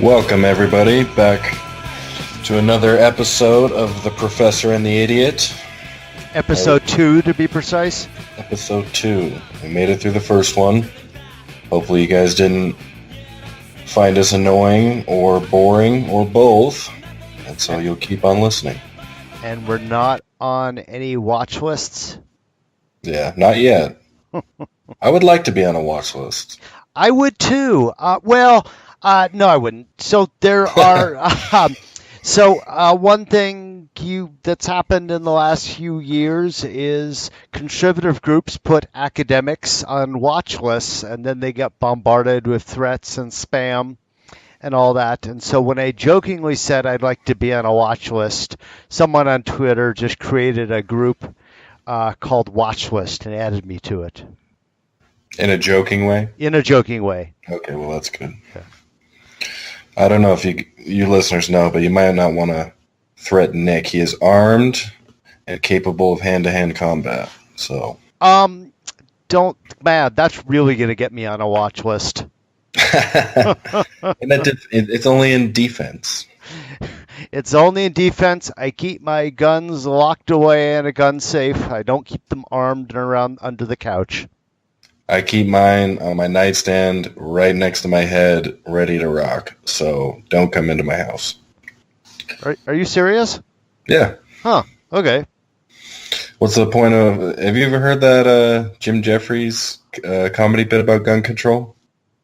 Welcome, everybody, back to another episode of The Professor and the Idiot. Episode 2, to be precise. Episode 2. We made it through the first one. Hopefully you guys didn't find us annoying or boring or both, and so you'll keep on listening. And we're not on any watch lists? Yeah, not yet. I would like to be on a watch list. I would too. No, I wouldn't. So there are. One thing that's happened in the last few years is conservative groups put academics on watch lists, and then they get bombarded with threats and spam and all that. And so when I jokingly said I'd like to be on a watch list, someone on Twitter just created a group called Watch List and added me to it. In a joking way? In a joking way. Okay, well, that's good. Yeah. I don't know if you listeners know, but you might not want to threaten Nick. He is armed and capable of hand-to-hand combat. So, man, that's really going to get me on a watch list. And it's only in defense. It's only in defense. I keep my guns locked away in a gun safe. I don't keep them armed and around under the couch. I keep mine on my nightstand right next to my head, ready to rock. So don't come into my house. Are you serious? Yeah. Huh. Okay. What's the point of... Have you ever heard that Jim Jeffries comedy bit about gun control?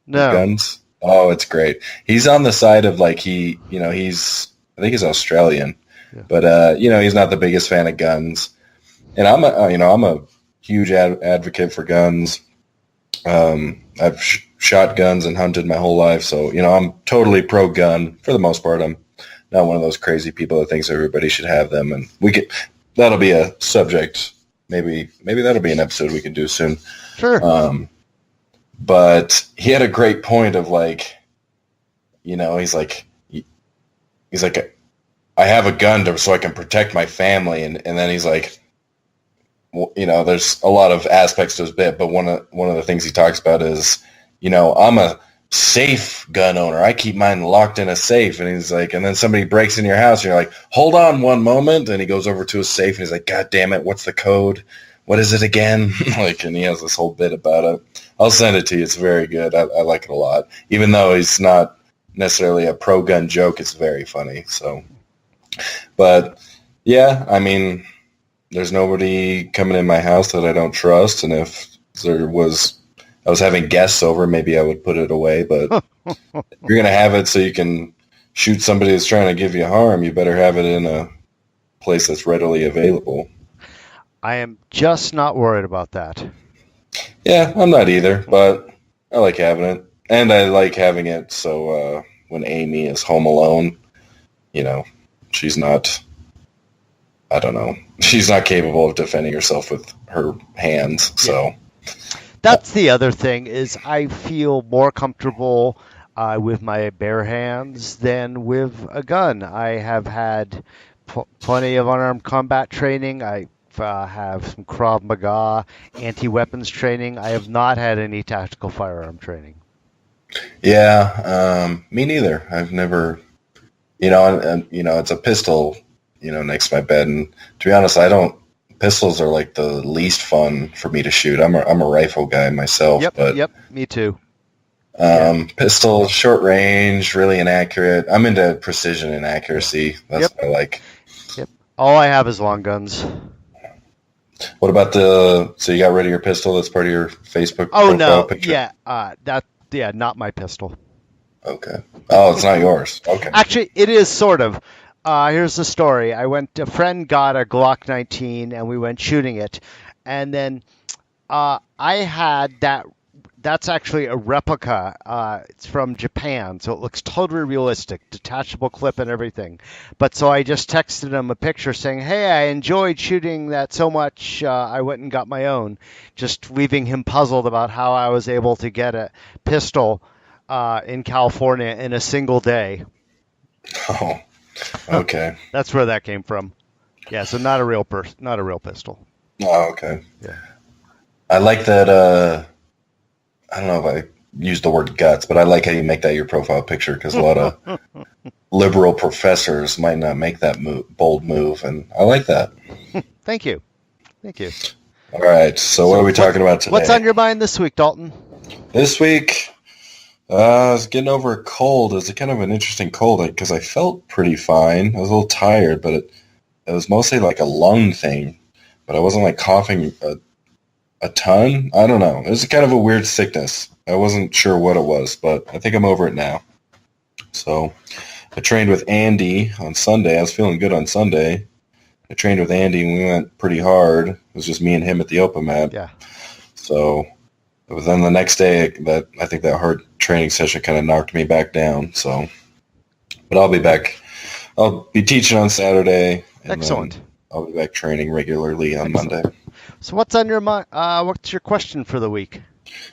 No. Guns? Oh, it's great. He's on the side of I think he's Australian. Yeah. But, he's not the biggest fan of guns. And I'm a huge advocate for guns. I've shot guns and hunted my whole life, so I'm totally pro-gun for the most part. I'm not one of those crazy people that thinks everybody should have them, and that'll be a subject. Maybe that'll be an episode we can do soon. Sure. But he had a great point of he's like, I have a gun so I can protect my family, and then he's like, there's a lot of aspects to his bit, but one of the things he talks about is, I'm a safe gun owner. I keep mine locked in a safe. And he's like, and then somebody breaks in your house and you're like, hold on one moment. And he goes over to his safe and he's like, God damn it, what's the code? What is it again? And he has this whole bit about it. I'll send it to you. It's very good. I like it a lot. Even though he's not necessarily a pro-gun joke, it's very funny. So, but yeah, I mean, there's nobody coming in my house that I don't trust, and if I was having guests over, maybe I would put it away, but if you're going to have it so you can shoot somebody that's trying to give you harm, you better have it in a place that's readily available. I am just not worried about that. Yeah, I'm not either, but I like having it, and I like having it so when Amy is home alone, she's not... I don't know. She's not capable of defending herself with her hands. So that's the other thing is I feel more comfortable with my bare hands than with a gun. I have had plenty of unarmed combat training. I have some Krav Maga anti-weapons training. I have not had any tactical firearm training. Yeah, me neither. I've never, it's a pistol, next to my bed. And to be honest, pistols are like the least fun for me to shoot. I'm a rifle guy myself. Yep, me too. Pistol, short range, really inaccurate. I'm into precision and accuracy. That's what I like. Yep. All I have is long guns. What about so you got rid of your pistol? That's part of your Facebook profile picture? Yeah, not my pistol. Okay. Oh, it's not yours. Okay. Actually, it is sort of. Here's the story. A friend got a Glock 19 and we went shooting it. And then I had that's actually a replica. It's from Japan, so it looks totally realistic, detachable clip and everything. But so I just texted him a picture saying, hey, I enjoyed shooting that so much, I went and got my own, just leaving him puzzled about how I was able to get a pistol in California in a single day. Oh. Okay. That's where that came from. Yeah, so not a real pistol. Oh, okay. Yeah. I like that. I don't know if use the word guts, but I like how you make that your profile picture because a lot of liberal professors might not make that bold move, and I like that. Thank you. Thank you. All right, so what are we talking about today? What's on your mind this week, Dalton? This week, I was getting over a cold. It was kind of an interesting cold because I felt pretty fine. I was a little tired, but it was mostly like a lung thing. But I wasn't like coughing a ton. I don't know. It was kind of a weird sickness. I wasn't sure what it was, but I think I'm over it now. So I trained with Andy on Sunday. I was feeling good on Sunday. I trained with Andy, and we went pretty hard. It was just me and him at the open mat. Yeah. So it was then the next day that I think that hard training session kind of knocked me back down. So, but I'll be back. I'll be teaching on Saturday. Excellent. I'll be back training regularly on Monday. So what's on your mind? What's your question for the week?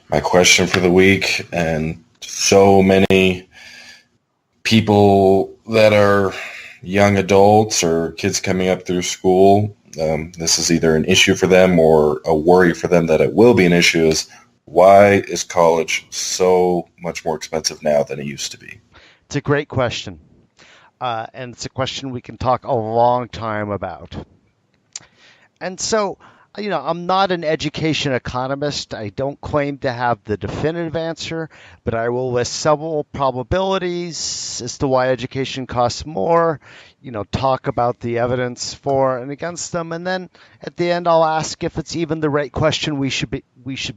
My question for the week, and so many people that are young adults or kids coming up through school, this is either an issue for them or a worry for them that it will be an issue, is why is college so much more expensive now than it used to be? It's a great question. And it's a question we can talk a long time about. And so, I'm not an education economist. I don't claim to have the definitive answer, but I will list several probabilities as to why education costs more, talk about the evidence for and against them, and then at the end I'll ask if it's even the right question we should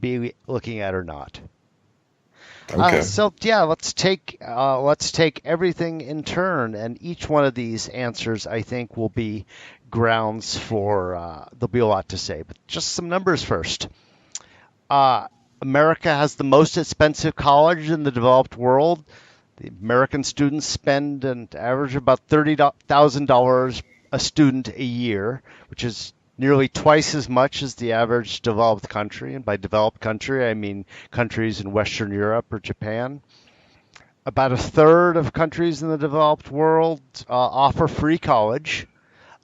be looking at or not. Okay. Let's take everything in turn, and each one of these answers I think will be grounds for there'll be a lot to say. But just some numbers first. America has the most expensive college in the developed world. The American students spend an average of about $30,000 a student a year, which is nearly twice as much as the average developed country. And by developed country, I mean countries in Western Europe or Japan. About a third of countries in the developed world offer free college.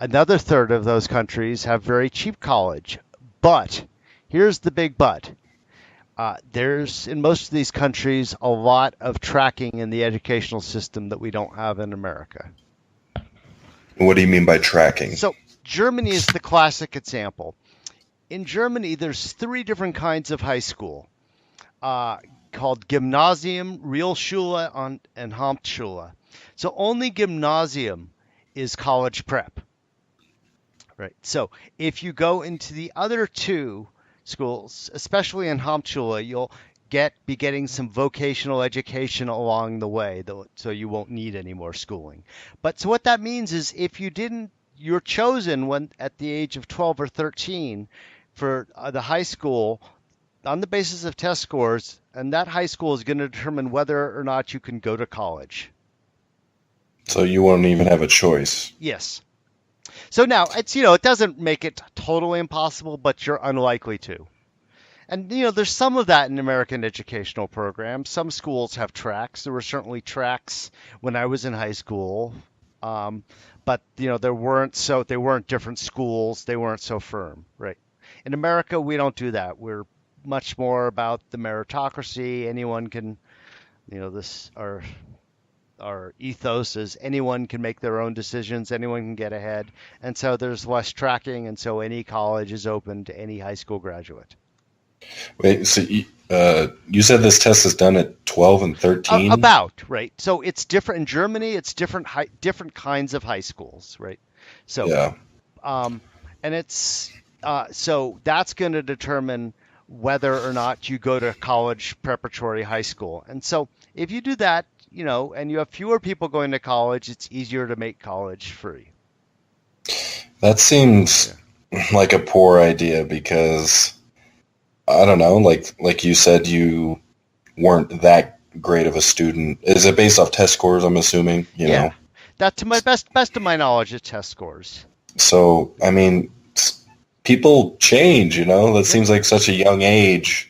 Another third of those countries have very cheap college. But here's the big but. There's, in most of these countries, a lot of tracking in the educational system that we don't have in America. What do you mean by tracking? So Germany is the classic example. In Germany, there's 3 different kinds of high school called Gymnasium, Realschule, and Hauptschule. So only Gymnasium is college prep. Right. So if you go into the other 2 schools, especially in Hauptschule, you'll be getting some vocational education along the way, so you won't need any more schooling. But so what that means is if you're chosen when at the age of 12 or 13 for the high school on the basis of test scores, and that high school is going to determine whether or not you can go to college. So you won't even have a choice. Yes. So now it's, it doesn't make it totally impossible, but you're unlikely to. And, there's some of that in American educational programs. Some schools have tracks. There were certainly tracks when I was in high school. But, they weren't different schools. They weren't so firm, right? In America, we don't do that. We're much more about the meritocracy. Anyone can, our ethos is anyone can make their own decisions, anyone can get ahead. And so there's less tracking, and so any college is open to any high school graduate. Wait, so you said this test is done at 12 and 13? About, right. So it's different. In Germany, it's different kinds of high schools, right? So, yeah. And it's, so that's going to determine whether or not you go to college preparatory high school. And so if you do that, and you have fewer people going to college, it's easier to make college free. That seems like a poor idea because, I don't know, like you said, you weren't that great of a student. Is it based off test scores, I'm assuming? You know? That, to my best of my knowledge, is test scores. So, I mean, people change, That seems like such a young age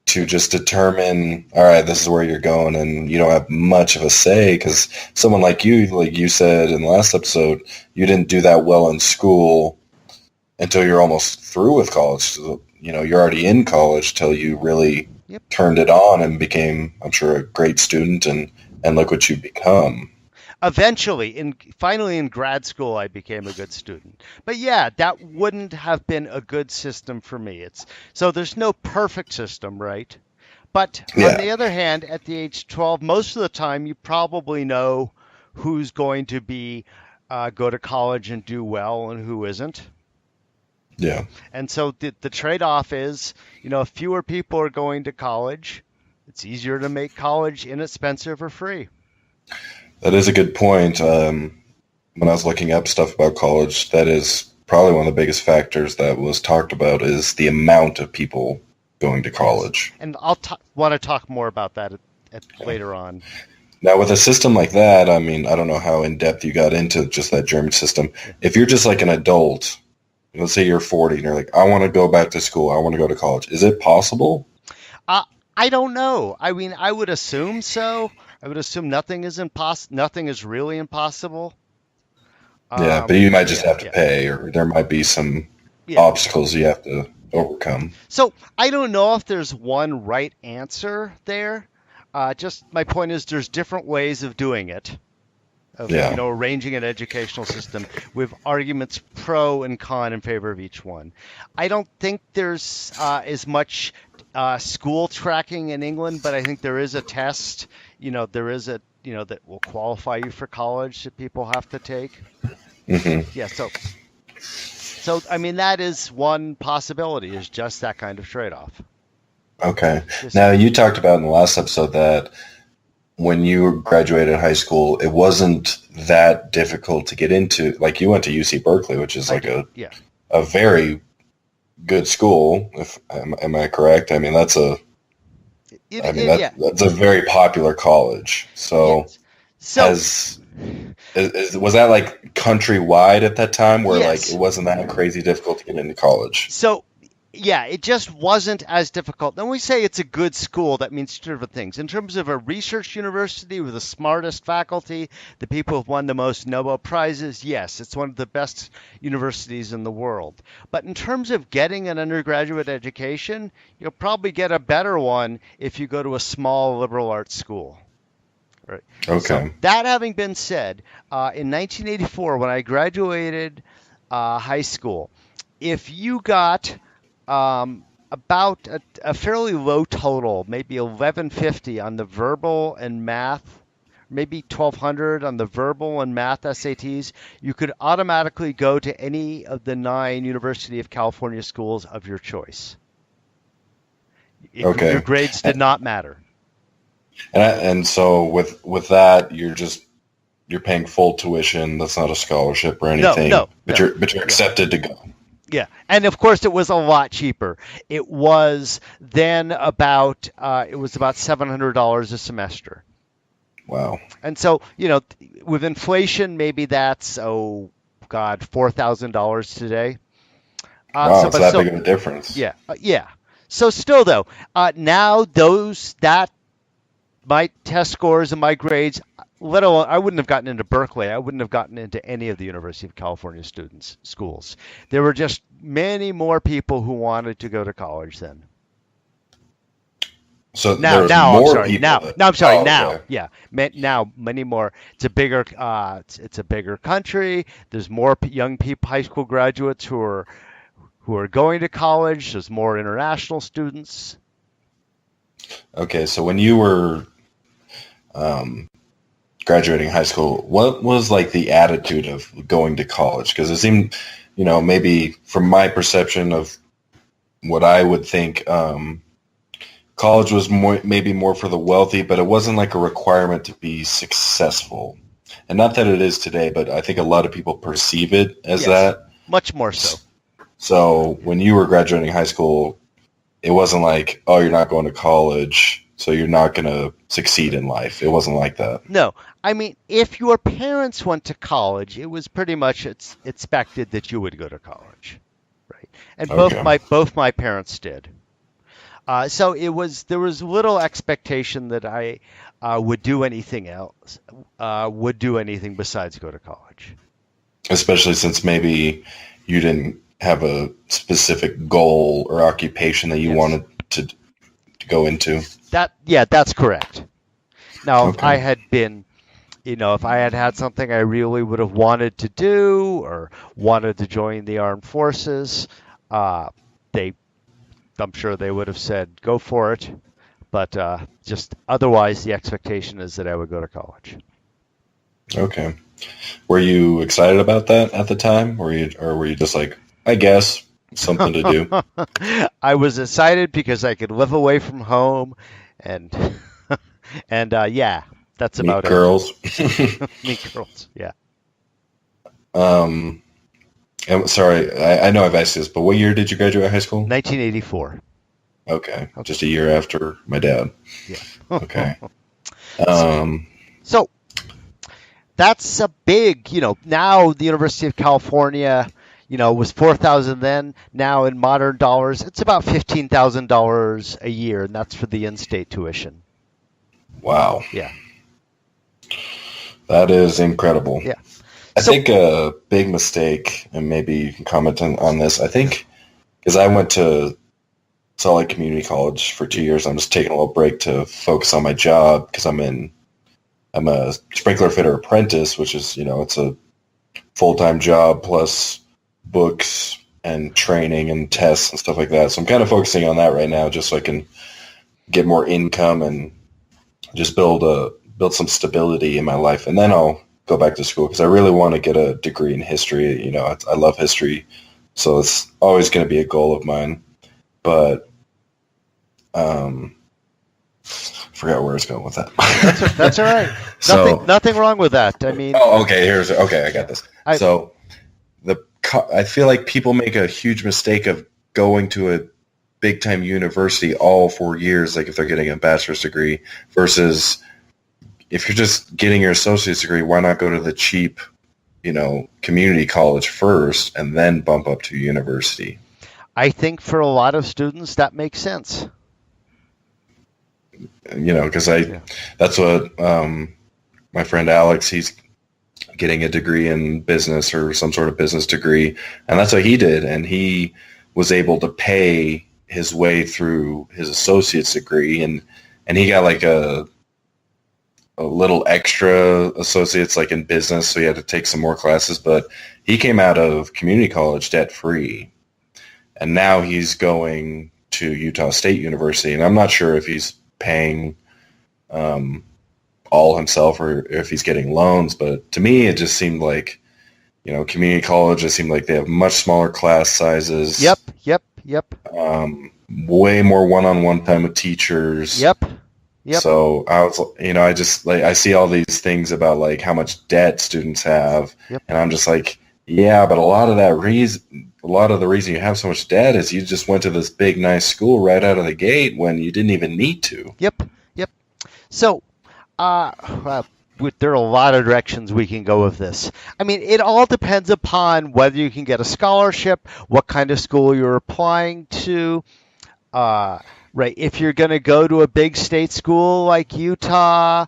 to just determine, all right, this is where you're going, and you don't have much of a say because someone like you said in the last episode, you didn't do that well in school until you're almost through with college. So, you're already in college till you really Yep. turned it on and became, I'm sure, a great student, and look what you've become. Eventually, finally in grad school, I became a good student. But yeah, that wouldn't have been a good system for me. So there's no perfect system, right? But on Yeah, the other hand, at the age of 12, most of the time you probably know who's going to be go to college and do well and who isn't. yeah. And so the trade-off is, fewer people are going to college. It's easier to make college inexpensive or free. That is a good point. When I was looking up stuff about college, that is probably one of the biggest factors that was talked about is the amount of people going to college. Yes. And I'll want to talk more about that later on. Now, with a system like that, I mean, I don't know how in depth you got into just that German system. Yeah. If you're just like an adult, let's say you're 40 and you're like, I want to go back to school, I want to go to college. Is it possible? I don't know. I mean, I would assume so. I would assume nothing is Nothing is really impossible. Yeah, but you might just have to pay, or there might be some obstacles you have to overcome. So I don't know if there's one right answer there. Just my point is there's different ways of doing it. Arranging an educational system with arguments pro and con in favor of each one. I don't think there's as much school tracking in England, but I think there is a test. There is that will qualify you for college that people have to take. Mm-hmm. Yeah. So I mean that is one possibility. Is just that kind of trade-off. Okay. Now you talked about in the last episode that when you graduated high school, it wasn't that difficult to get into. Like you went to UC Berkeley, which is like a very good school. Am I correct? I mean, that's a very popular college. So, was that like countrywide at that time, where like it wasn't that crazy difficult to get into college? So. Yeah, it just wasn't as difficult. When we say it's a good school, that means two different things. In terms of a research university with the smartest faculty, the people who've won the most Nobel Prizes, yes, it's one of the best universities in the world. But in terms of getting an undergraduate education, you'll probably get a better one if you go to a small liberal arts school. Right. Okay. So that having been said, in 1984, when I graduated high school, if you got about a fairly low total, maybe 1150 on the verbal and math, maybe 1200 on the verbal and math SATs, you could automatically go to any of the 9 University of California schools of your choice. Your grades did not matter. And so with that, you're paying full tuition. That's not a scholarship or anything. But you're accepted to go. Yeah, and of course it was a lot cheaper. It was then about $700 a semester. Wow. And so with inflation, maybe that's $4,000 today. Wow, it's that big of a difference. Yeah, yeah. So still though, now my test scores and my grades, let alone, I wouldn't have gotten into Berkeley. I wouldn't have gotten into any of the University of California schools. There were just many more people who wanted to go to college then. So now many more. It's a bigger country. There's more young people, high school graduates who are going to college. There's more international students. Okay, so when you were graduating high school, what was like the attitude of going to college? Because it seemed, maybe from my perception of what I would think, college was maybe more for the wealthy, but it wasn't like a requirement to be successful. And not that it is today, but I think a lot of people perceive it as that. Much more so. So when you were graduating high school, it wasn't like, oh, you're not going to college, so you're not going to succeed in life. It wasn't like that. No. I mean, if your parents went to college, it was pretty much expected that you would go to college. Right. And both my parents did. So there was little expectation that I would do anything else, would do anything besides go to college. Especially since maybe you didn't have a specific goal or occupation that you wanted to go into. That's correct. Now, if Okay. I had been, if I had had something I really would have wanted to do or wanted to join the armed forces, they, I'm sure they would have said, go for it. But just otherwise, the expectation is that I would go to college. Okay. Were you excited about that at the time, or were you just like, I guess something to do? I was excited because I could live away from home, and and yeah, that's Meet about girls. it. Meet girls, yeah. I'm sorry, I know I've asked this, but what year did you graduate high school? 1984. Okay, just a year after my dad. Yeah. Okay. So that's a big, now the University of California, was 4,000 then. Now in modern dollars, it's about $15,000 a year, and that's for the in-state tuition. Wow. Yeah. That is incredible. Yeah. I think a big mistake, and maybe you can comment on this, I think, because I went to Salt Lake Community College for 2 years. I'm just taking a little break to focus on my job because I'm a sprinkler fitter apprentice, which is, it's a full-time job plus books and training and tests and stuff like that. So I'm kind of focusing on that right now just so I can get more income and just build some stability in my life. And then I'll go back to school because I really want to get a degree in history. I love history, so it's always going to be a goal of mine. But forgot where I was going with that. That's all right. Nothing wrong with that. I mean. Oh, okay. I got this. I feel like people make a huge mistake of going to a big time university all 4 years, like if they're getting a bachelor's degree, versus if you're just getting your associate's degree, why not go to the cheap, community college first and then bump up to university? I think for a lot of students that makes sense. Because that's what my friend Alex, he's getting a degree in business or some sort of business degree, and that's what he did, and he was able to pay his way through his associate's degree, and he got like a little extra associates like in business, so he had to take some more classes, but he came out of community college debt free, and now he's going to Utah State University, and I'm not sure if he's paying all himself or if he's getting loans, but to me it just seemed like community college, it seemed like they have much smaller class sizes. Yep. Way more one-on-one time with teachers. Yep. So I was, I just I see all these things about like how much debt students have, and I'm just like, yeah, but a lot of the reason you have so much debt is you just went to this big nice school right out of the gate when you didn't even need to. Yep. So, there are a lot of directions we can go with this. I mean, it all depends upon whether you can get a scholarship, what kind of school you're applying to. Right, if you're going to go to a big state school like Utah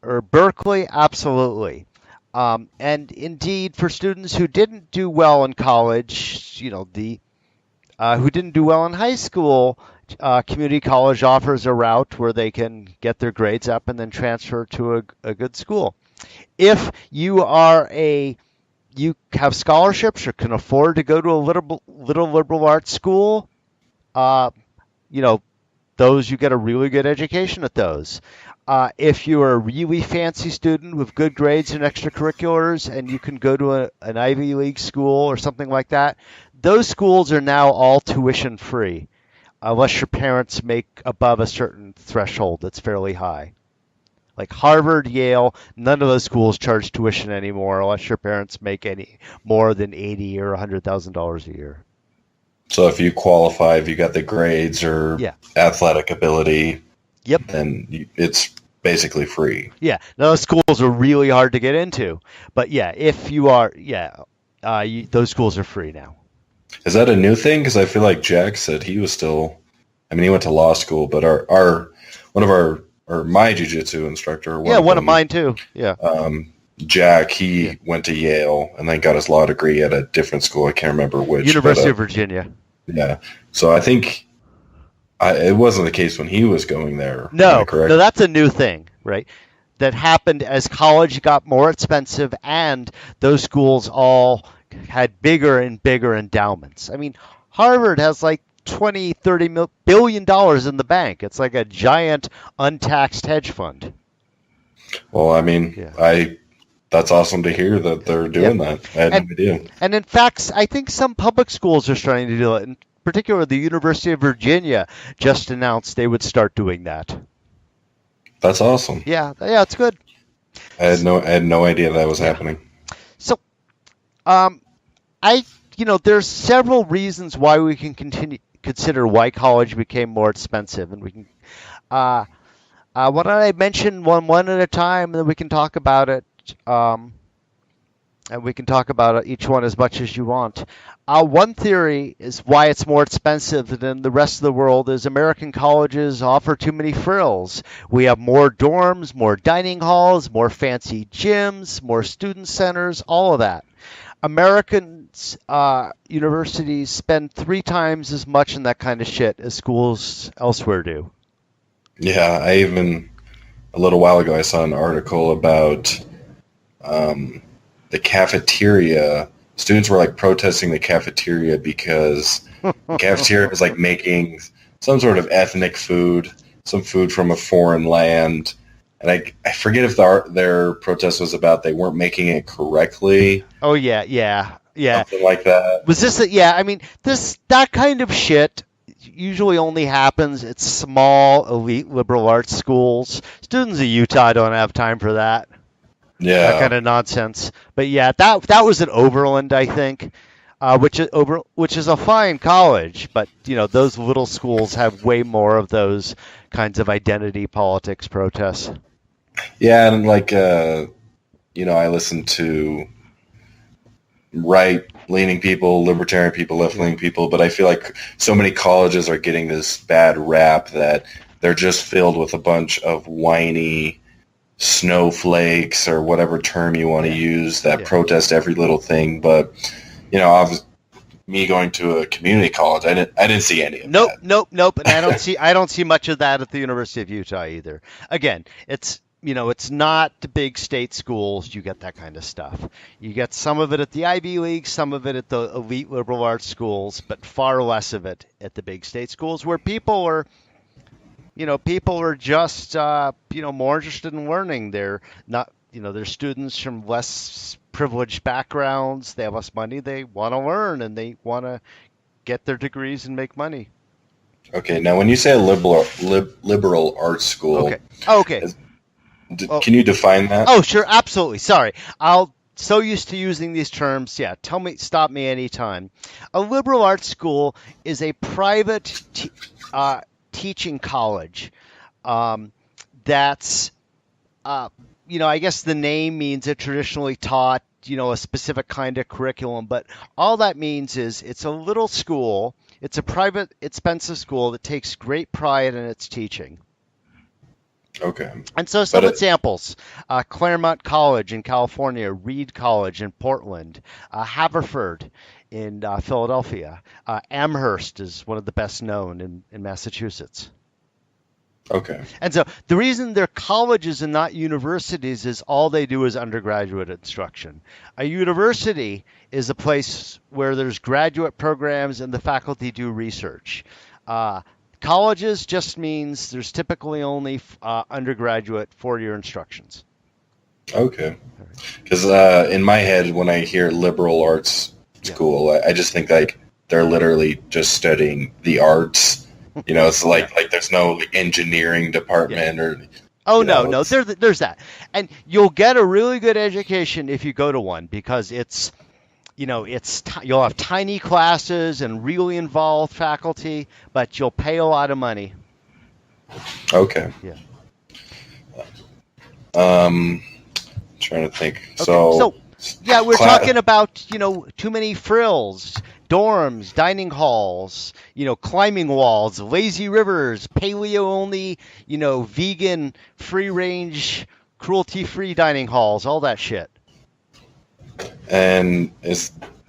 or Berkeley, absolutely. And indeed, for students who didn't do well in college, who didn't do well in high school, community college offers a route where they can get their grades up and then transfer to a good school. If you have scholarships or can afford to go to a little liberal arts school, those, you get a really good education at those. If you're a really fancy student with good grades and extracurriculars and you can go to an Ivy League school or something like that, those schools are now all tuition free, unless your parents make above a certain threshold that's fairly high. Like Harvard, Yale, none of those schools charge tuition anymore unless your parents make any more than $80,000 or $100,000 a year. So if you qualify, if you got the grades or athletic ability, then it's basically free. Yeah, now those schools are really hard to get into, but if you are, those schools are free now. Is that a new thing? Because I feel like Jack said he was still, he went to law school, but my jiu-jitsu instructor. One of mine too. Yeah. Jack, he went to Yale and then got his law degree at a different school. I can't remember which. University of Virginia. Yeah. So I think It wasn't the case when he was going there. Am I No, correct? no, that's a new thing, right? That happened as college got more expensive and those schools all had bigger and bigger endowments. I mean, Harvard has like 20, 30 billion dollars in the bank. It's like a giant untaxed hedge fund. Well, I mean, Yeah. that's awesome to hear that they're Yeah. doing that. I had no idea. And in fact, I think some public schools are starting to do it. In particular, the University of Virginia just announced they would start doing that. That's awesome. Yeah, it's good. I had no idea that was happening. So, there's several reasons why we can consider why college became more expensive, and we can. Why don't I mention one at a time, and then we can talk about it. And we can talk about each one as much as you want. One theory is why it's more expensive than the rest of the world is American colleges offer too many frills. We have more dorms, more dining halls, more fancy gyms, more student centers, all of that. American universities spend 3 times as much in that kind of shit as schools elsewhere do. Yeah, a little while ago I saw an article about the cafeteria. Students were like protesting the cafeteria because the cafeteria was like making some sort of ethnic food, some food from a foreign land. And I forget if their protest was about they weren't making it correctly. Oh, yeah. Something like that. Was this I mean, that kind of shit usually only happens at small, elite liberal arts schools. Students of Utah don't have time for that. Yeah. That kind of nonsense. But yeah, that was at Overland, I think, which is a fine college, but those little schools have way more of those kinds of identity politics protests. Yeah, and like I listen to right-leaning people, libertarian people, left-leaning people, but I feel like so many colleges are getting this bad rap that they're just filled with a bunch of whiny snowflakes or whatever term you want to use that protest every little thing. But me going to a community college, I didn't see any of that. Nope. And I don't see much of that at the University of Utah either. Again, it's not the big state schools you get that kind of stuff. You get some of it at the Ivy League, some of it at the elite liberal arts schools, but far less of it at the big state schools where people are just more interested in learning. They're not, they're students from less privileged backgrounds. They have less money. They want to learn and they want to get their degrees and make money. Okay, now when you say a liberal arts school, okay. Can you define that? Oh, sure, absolutely. Sorry, I'll so used to using these terms. Yeah, stop me anytime. A liberal arts school is a private teaching college that's I guess the name means it traditionally taught a specific kind of curriculum, but all that means is it's a little school, it's a private expensive school that takes great pride in its teaching. Okay. And so some examples: Claremont College in California, Reed College in Portland, Haverford in Philadelphia. Amherst is one of the best known in Massachusetts. Okay. And so the reason they're colleges and not universities is all they do is undergraduate instruction. A university is a place where there's graduate programs and the faculty do research. Colleges just means there's typically only undergraduate 4-year instructions. Okay. Because in my head, when I hear liberal arts school, I just think like they're literally just studying the arts. It's like there's no engineering department or. Oh no, there's that, and you'll get a really good education if you go to one because it's. You'll have tiny classes and really involved faculty, but you'll pay a lot of money. Okay. Yeah. Trying to think. Okay. So we're talking about, too many frills, dorms, dining halls, climbing walls, lazy rivers, paleo only, vegan, free range, cruelty free dining halls, all that shit. And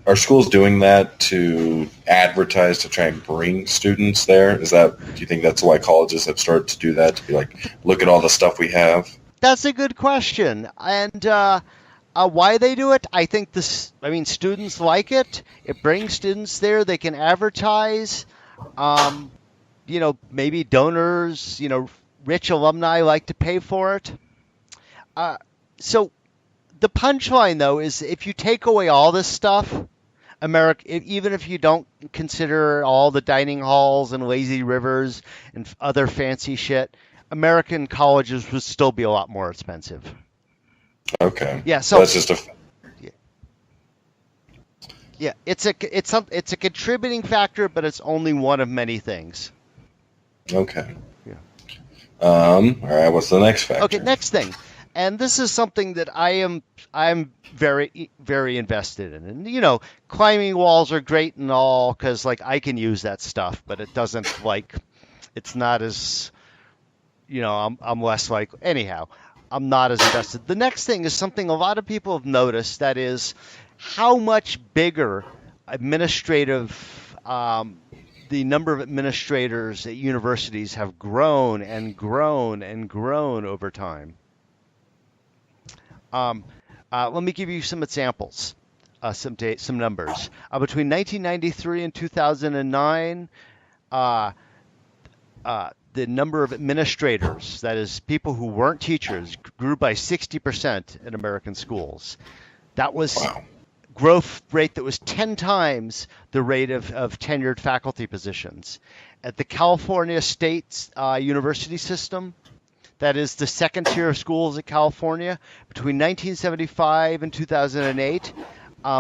are schools doing that to advertise to try and bring students there? Do you think that's why colleges have started to do that, to be like, look at all the stuff we have? That's a good question. And why they do it, I think students like it. It brings students there. They can advertise. Maybe donors, rich alumni like to pay for it. So the punchline, though, is if you take away all this stuff, even if you don't consider all the dining halls and lazy rivers and other fancy shit, American colleges would still be a lot more expensive. Okay. Yeah. So that's just a. Yeah, it's a contributing factor, but it's only one of many things. Okay. Yeah. All right. What's the next factor? Okay. Next thing, and this is something that I'm very, very invested in. And climbing walls are great and all because I can use that stuff, but it doesn't it's not as I'm less anyhow. I'm not as invested. The next thing is something a lot of people have noticed, that is how much bigger the number of administrators at universities have grown and grown and grown over time. Let me give you some examples, some numbers. Between 1993 and 2009, the number of administrators, that is, people who weren't teachers, grew by 60% in American schools. That was growth rate that was 10 times the rate of tenured faculty positions. At the California State University system, that is the second tier of schools at California, between 1975 and 2008,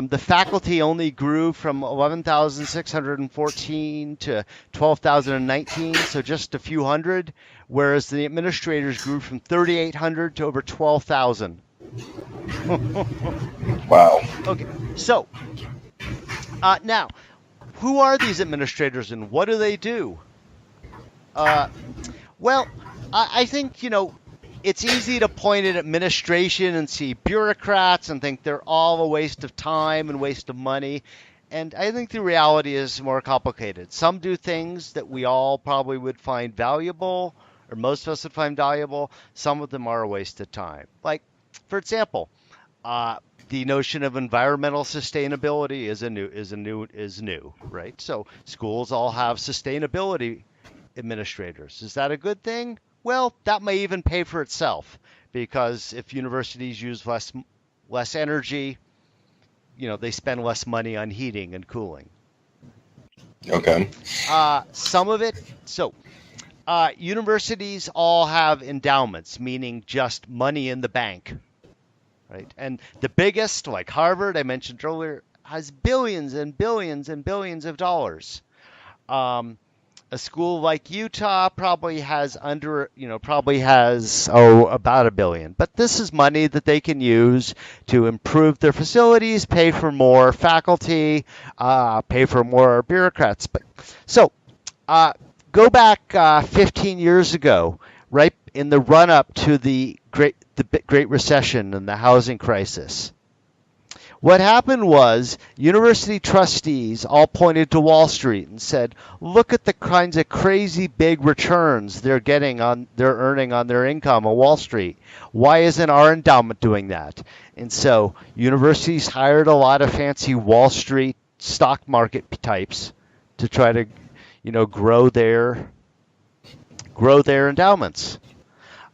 the faculty only grew from 11,614 to 12,019, so just a few hundred, whereas the administrators grew from 3,800 to over 12,000. Wow. Okay, so now, who are these administrators and what do they do? Well, I think, it's easy to point at administration and see bureaucrats and think they're all a waste of time and waste of money. And I think the reality is more complicated. Some do things that we all probably would find valuable, or most of us would find valuable. Some of them are a waste of time. Like, for example, the notion of environmental sustainability is new, right? So schools all have sustainability administrators. Is that a good thing? Well, that may even pay for itself, because if universities use less energy, they spend less money on heating and cooling. Okay. Some of it. So, universities all have endowments, meaning just money in the bank, right? And the biggest, like Harvard, I mentioned earlier, has billions and billions and billions of dollars. A school like Utah probably has about $1 billion. But this is money that they can use to improve their facilities, pay for more faculty, pay for more bureaucrats. Go back 15 years ago, right in the run-up to the Great Recession and the housing crisis. What happened was university trustees all pointed to Wall Street and said, look at the kinds of crazy big returns they're earning on their income on Wall Street. Why isn't our endowment doing that? And so universities hired a lot of fancy Wall Street stock market types to try to, grow their endowments.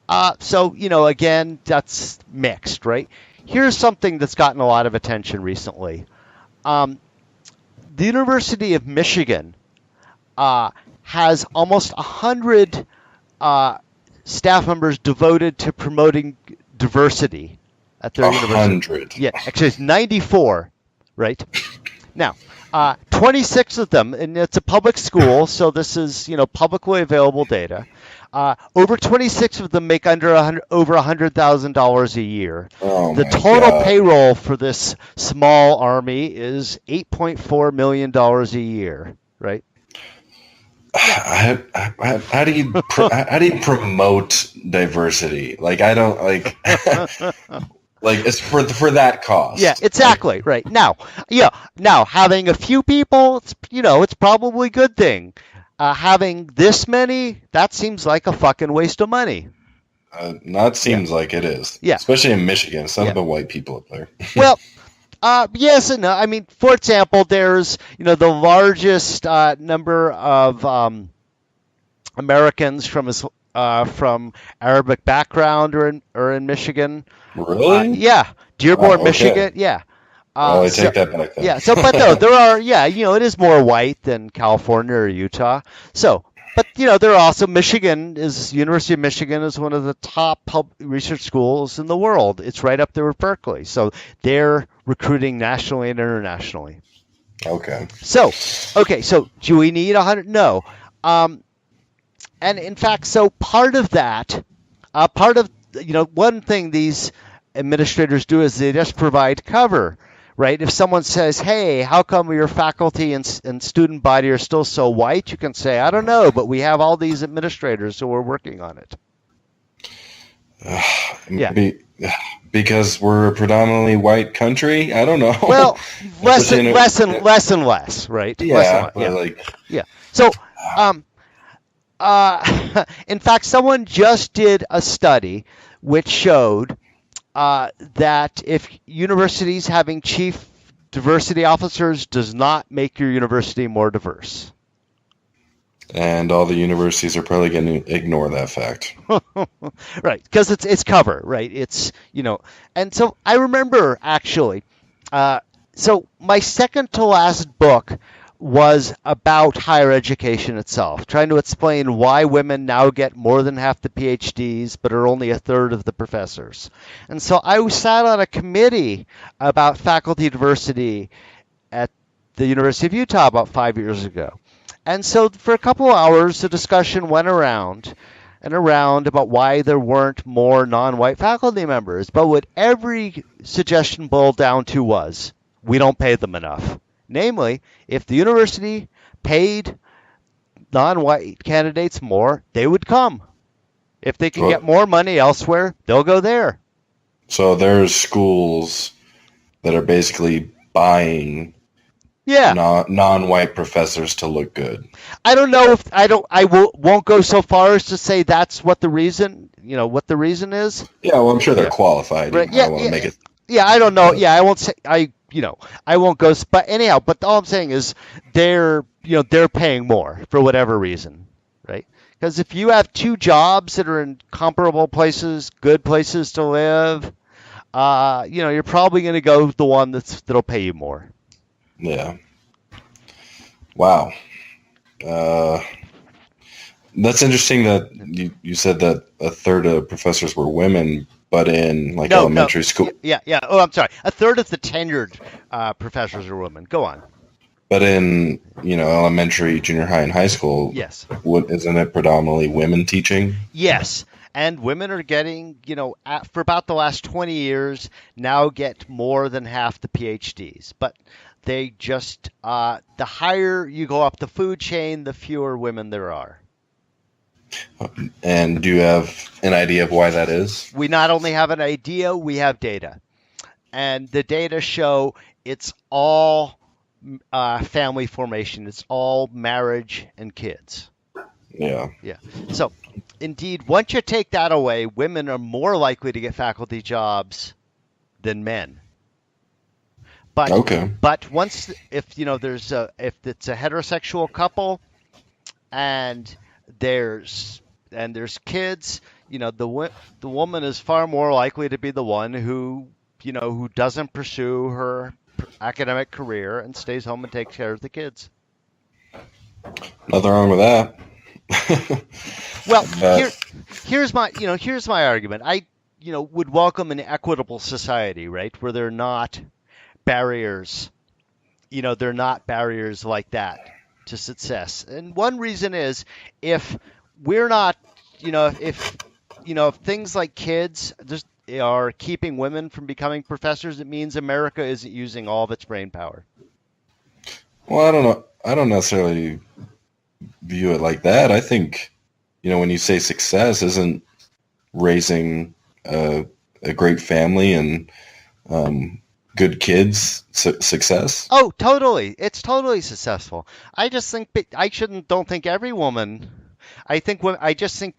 Again, that's mixed, right? Here's something that's gotten a lot of attention recently. The University of Michigan has almost 100 staff members devoted to promoting diversity at their university. 100? Yeah, actually it's 94, right? Now, 26 of them, and it's a public school, so this is, publicly available data. Over 26 of them make over $100,000 a year. Oh, the total payroll for this small army is $8.4 million a year, right? How do you promote diversity? Like, I don't like. Like it's for that cost. Yeah, exactly. Right. Now, having a few people, it's probably a good thing. Having this many, that seems like a fucking waste of money. That seems like it is. Yeah. Especially in Michigan. It's nothing but white people up there. Well, yes and no. I mean, for example, there's, the largest number of Americans from Arabic background are in Michigan. Really? Yeah. Dearborn, Michigan. Yeah. I take that back then. Yeah. So, but no, there are. Yeah. It is more white than California or Utah. So, but there are also University of Michigan is one of the top research schools in the world. It's right up there with Berkeley. So they're recruiting nationally and internationally. Okay. So do we need 100? No. And in fact, so part of that, one thing these administrators do is they just provide cover, right? If someone says, hey, how come your faculty and student body are still so white? You can say, I don't know, but we have all these administrators who are working on it. Because we're a predominantly white country? I don't know. Well, less and less, right? Yeah. So, in fact, someone just did a study which showed that if universities having chief diversity officers does not make your university more diverse. And all the universities are probably going to ignore that fact. Right, because it's cover, right? It's, and so I remember actually, so my second to last book was about higher education itself, trying to explain why women now get more than half the PhDs but are only a third of the professors. And so I sat on a committee about faculty diversity at the University of Utah about 5 years ago. And so for a couple of hours, the discussion went around and around about why there weren't more non-white faculty members. But what every suggestion boiled down to was, we don't pay them enough. Namely, if the university paid non-white candidates more, they would come. If they can get more money elsewhere, they'll go there. So there's schools that are basically buying non-white professors to look good. I don't know if won't go so far as to say that's what the reason is. Yeah, well, I'm sure they're qualified. Right. I want to make it. Yeah, I don't know. Yeah, I won't say I won't go. But anyhow, all I'm saying is they're paying more for whatever reason, right? Because if you have two jobs that are in comparable places, good places to live, you're probably going to go with the one that'll pay you more. Yeah. Wow. That's interesting that you said that a third of professors were women, but in elementary school. Yeah. Oh, I'm sorry. A third of the tenured professors are women. Go on. But in elementary, junior high, and high school, yes, isn't it predominantly women teaching? Yes, and women are getting for about the last 20 years now get more than half the PhDs, but they just the higher you go up the food chain, the fewer women there are. And do you have an idea of why that is? We not only have an idea, we have data. And the data show it's all family formation. It's all marriage and kids. Yeah. Yeah. So, indeed, once you take that away, women are more likely to get faculty jobs than men. But once if it's a heterosexual couple and there's kids, the woman is far more likely to be the one who doesn't pursue her academic career and stays home and takes care of the kids. Nothing wrong with that. Well, here's my argument. I would welcome an equitable society, right, where there are not barriers. They're not barriers like that to success. And one reason is if we're not, if things like kids just are keeping women from becoming professors, it means America isn't using all of its brain power. Well, I don't know. I don't necessarily view it like that. I think, when you say success, isn't raising a a great family and good kids, success. Oh, totally. It's totally successful. I just think don't think every woman. I just think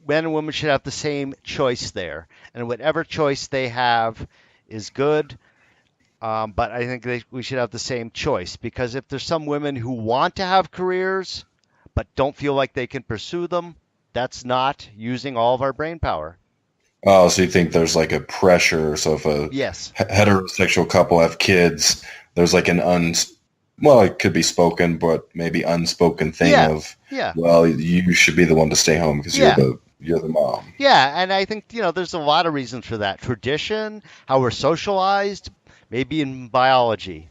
men and women should have the same choice there, and whatever choice they have is good. But I think we should have the same choice, because if there's some women who want to have careers but don't feel like they can pursue them, that's not using all of our brain power. Oh, so you think there's like a pressure? So if a Yes. heterosexual couple have kids, there's like well, it could be spoken, but maybe unspoken thing of, well, you should be the one to stay home because you're the mom. Yeah, and I think, there's a lot of reasons for that. Tradition, how we're socialized, maybe in biology.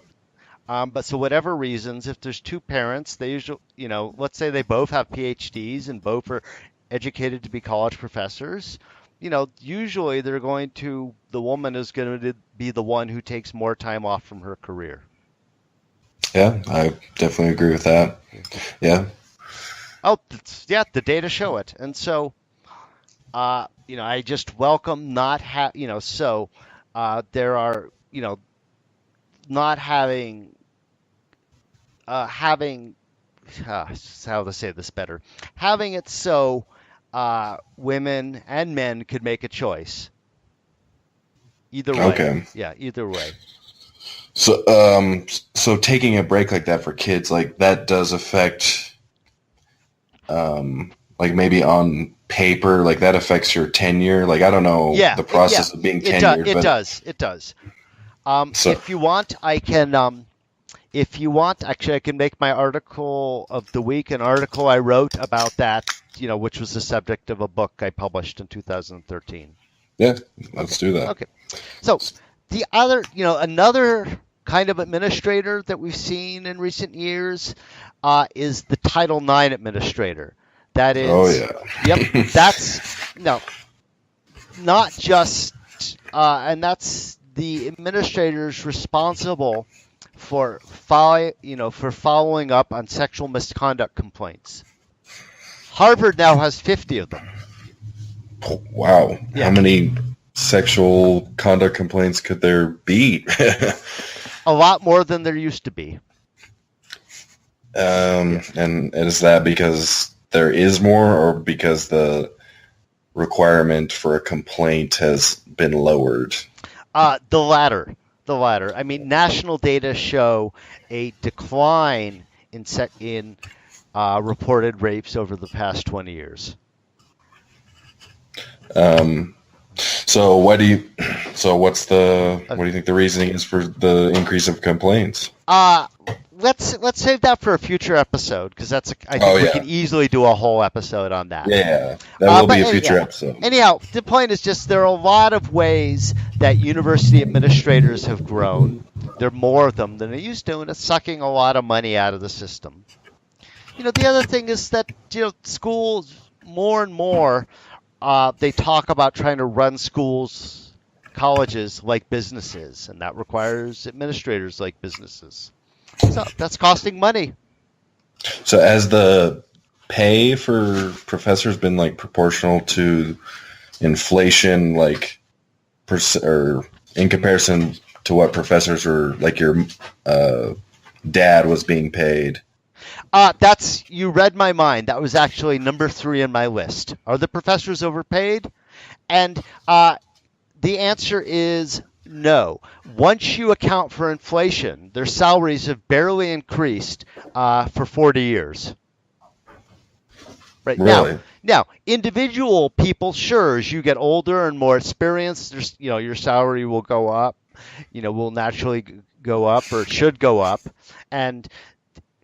But so whatever reasons, if there's two parents, they usually, let's say they both have PhDs and both are educated to be college professors, usually the woman is going to be the one who takes more time off from her career. Yeah, I definitely agree with that. Yeah. Oh, the data show it. And so, I just welcome there are, not having how to say this better, having it so women and men could make a choice. Either way. Okay. Yeah, either way. So taking a break like that for kids, like that does affect, like maybe on paper, like that affects your tenure. Like I don't know the process of being tenured. It does. If you want, I can. If you want, actually, I can make my article of the week an article I wrote about that, which was the subject of a book I published in 2013. Yeah, let's do that. Okay. So the other, another kind of administrator that we've seen in recent years is the Title IX administrator. That is. Oh, yeah. Yep. That's, not just, and that's the administrators responsible for following up on sexual misconduct complaints. Harvard now has 50 of them. Oh, wow. Yeah. How many sexual conduct complaints could there be? A lot more than there used to be. And is that because there is more, or because the requirement for a complaint has been lowered? The latter. I mean, national data show a decline in reported rapes over the past 20 years. So what do you think the reasoning is for the increase of complaints? Let's save that for a future episode, because I think we can easily do a whole episode on that. Yeah, that will be a future episode. Anyhow, the point is just there are a lot of ways that university administrators have grown. There are more of them than they used to, and it's sucking a lot of money out of the system. The other thing is that schools more and more they talk about trying to run schools, colleges like businesses, and that requires administrators like businesses. So that's costing money. So has the pay for professors been like proportional to inflation, like or in comparison to what professors were, like your dad was being paid? You read my mind. That was actually number 3 on my list. Are the professors overpaid? And the answer is no. Once you account for inflation, their salaries have barely increased for 40 years. Right. Really? Now, individual people, sure, as you get older and more experienced, your salary will go up, will naturally go up, or should go up. And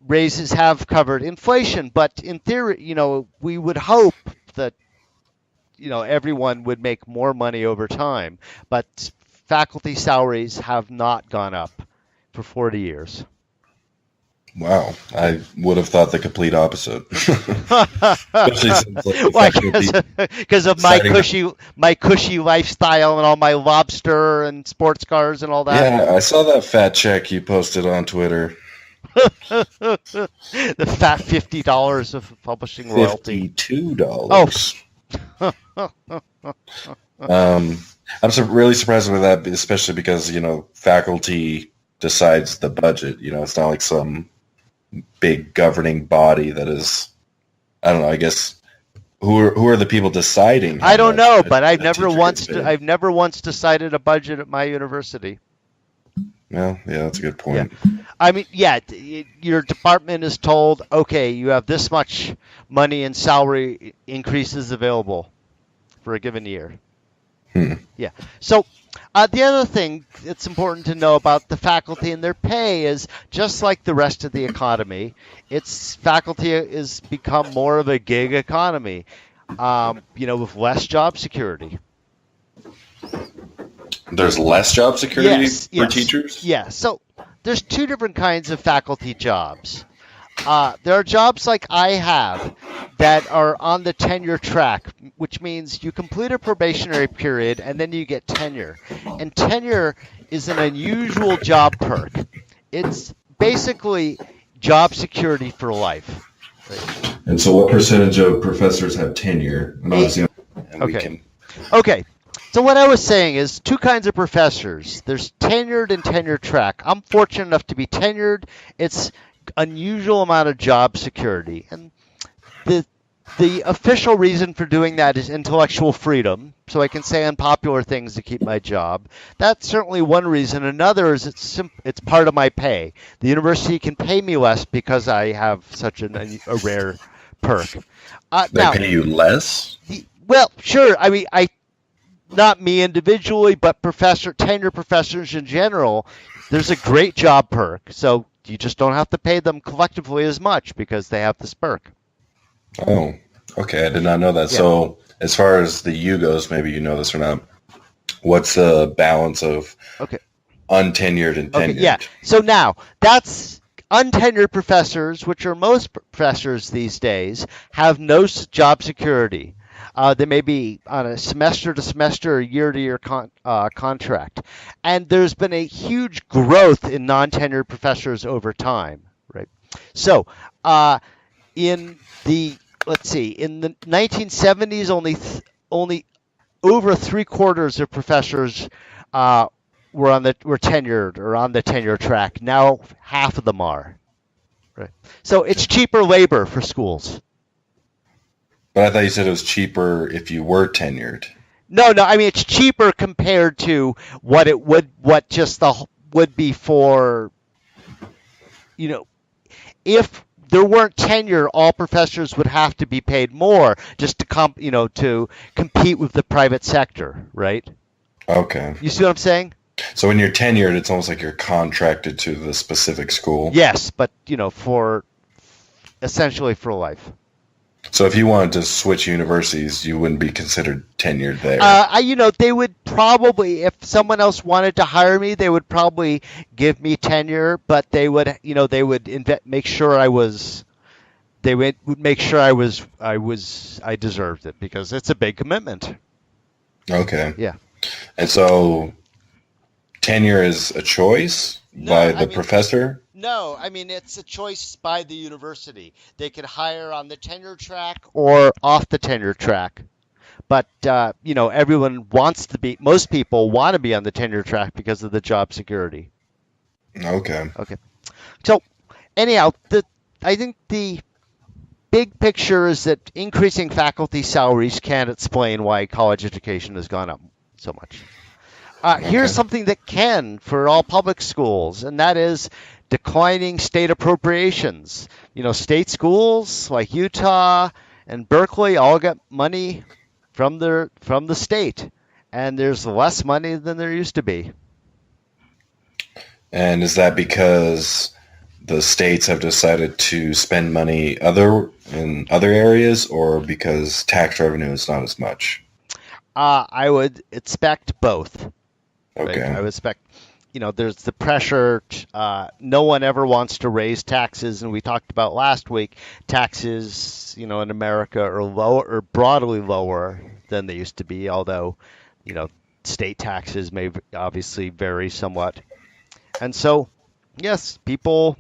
raises have covered inflation, but in theory, we would hope that, everyone would make more money over time. But faculty salaries have not gone up for 40 years. Wow, I would have thought the complete opposite. Especially since, because of my cushy lifestyle and all my lobster and sports cars and all that. Yeah, I saw that fat check you posted on Twitter. The fat $50 of publishing royalty. $52. Oh. I'm really surprised with that, especially because, faculty decides the budget. It's not like some big governing body that is, I don't know, I guess, who are the people deciding how I don't much know, but a teacher gets paid? I've never once decided a budget at my university. Well, yeah, that's a good Yeah. point. I mean, yeah, your department is told, okay, you have this much money in salary increases available for a given year. Yeah. So the other thing that's important to know about the faculty and their pay is just like the rest of the economy, its faculty has become more of a gig economy, with less job security. There's less job security for teachers? Yeah. So there's two different kinds of faculty jobs. There are jobs like I have that are on the tenure track, which means you complete a probationary period and then you get tenure. And tenure is an unusual job perk. It's basically job security for life. Right? And so what percentage of professors have tenure? Okay. So what I was saying is two kinds of professors. There's tenured and tenure track. I'm fortunate enough to be tenured. It's unusual amount of job security, and the official reason for doing that is intellectual freedom, so I can say unpopular things to keep my job. That's certainly one reason. Another is it's part of my pay. The university can pay me less because I have such a rare perk. They pay you less? Well, sure. I mean, not me individually, but tenure professors in general. There's a great job perk, so you just don't have to pay them collectively as much because they have this perk. Oh, okay. I did not know that. Yeah. So as far as the U goes, maybe you know this or not, what's the balance of untenured and tenured? Okay, yeah. So now that's untenured professors, which are most professors these days, have no job security. They may be on a semester-to-semester or year-to-year contract. And there's been a huge growth in non-tenured professors over time, right? So in the 1970s, only over 3/4 of professors were tenured or on the tenure track. Now half of them are. Right? So it's cheaper labor for schools. But I thought you said it was cheaper if you were tenured. No. I mean, it's cheaper compared to what would be for, if there weren't tenure, all professors would have to be paid more just to compete with the private sector, right? Okay. You see what I'm saying? So when you're tenured, it's almost like you're contracted to the specific school. Yes, but essentially for life. So if you wanted to switch universities, you wouldn't be considered tenured there. They would probably, if someone else wanted to hire me, they would probably give me tenure, but they would make sure I deserved it because it's a big commitment. Okay. Yeah. And so tenure is a choice by the professor? No, I mean, it's a choice by the university. They could hire on the tenure track or off the tenure track. But, most people want to be on the tenure track because of the job security. Okay. So, anyhow, I think the big picture is that increasing faculty salaries can't explain why college education has gone up so much. Here's something that can for all public schools, and that is declining state appropriations. State schools like Utah and Berkeley all get money from the state, and there's less money than there used to be. And is that because the states have decided to spend money in other areas, or because tax revenue is not as much? I would expect both. Okay. Right? I would expect, there's the pressure. No one ever wants to raise taxes, and we talked about last week, taxes, in America are lower or broadly lower than they used to be, although, state taxes may obviously vary somewhat. And so, yes, people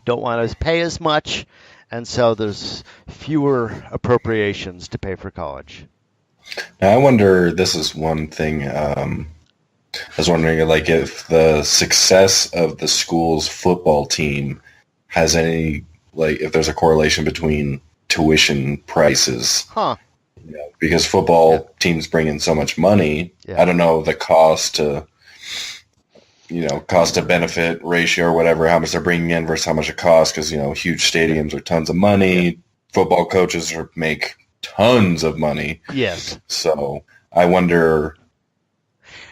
don't want to pay as much, and so there's fewer appropriations to pay for college. Now, I wonder, this is one thing, I was wondering, like, if the success of the school's football team has any, like, if there's a correlation between tuition prices. Huh. Because football teams bring in so much money. Yeah. I don't know the cost to benefit ratio or whatever, how much they're bringing in versus how much it costs, because, huge stadiums are tons of money. Yeah. Football coaches make tons of money. Yes. So I wonder,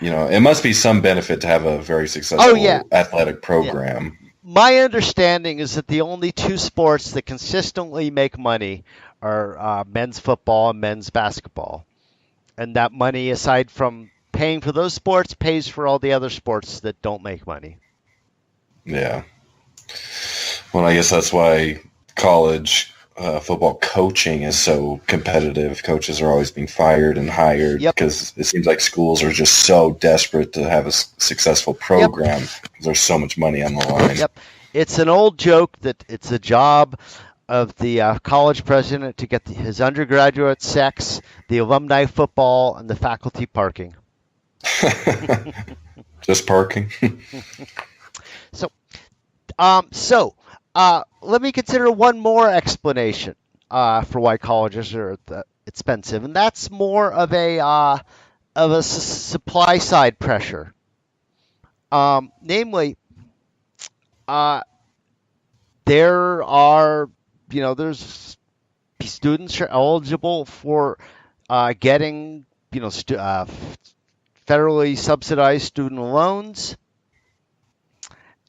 it must be some benefit to have a very successful athletic program. Yeah. My understanding is that the only two sports that consistently make money are men's football and men's basketball. And that money, aside from paying for those sports, pays for all the other sports that don't make money. Yeah. Well, I guess that's why college football coaching is so competitive. Coaches are always being fired and hired because it seems like schools are just so desperate to have a successful program because there's so much money on the line. Yep. It's an old joke that it's a job of the college president to get his undergraduate sex, the alumni football, and the faculty parking. Just parking. So let me consider one more explanation for why colleges are expensive, and that's more of a supply side pressure. Namely, there are, there's students are eligible for getting, federally subsidized student loans.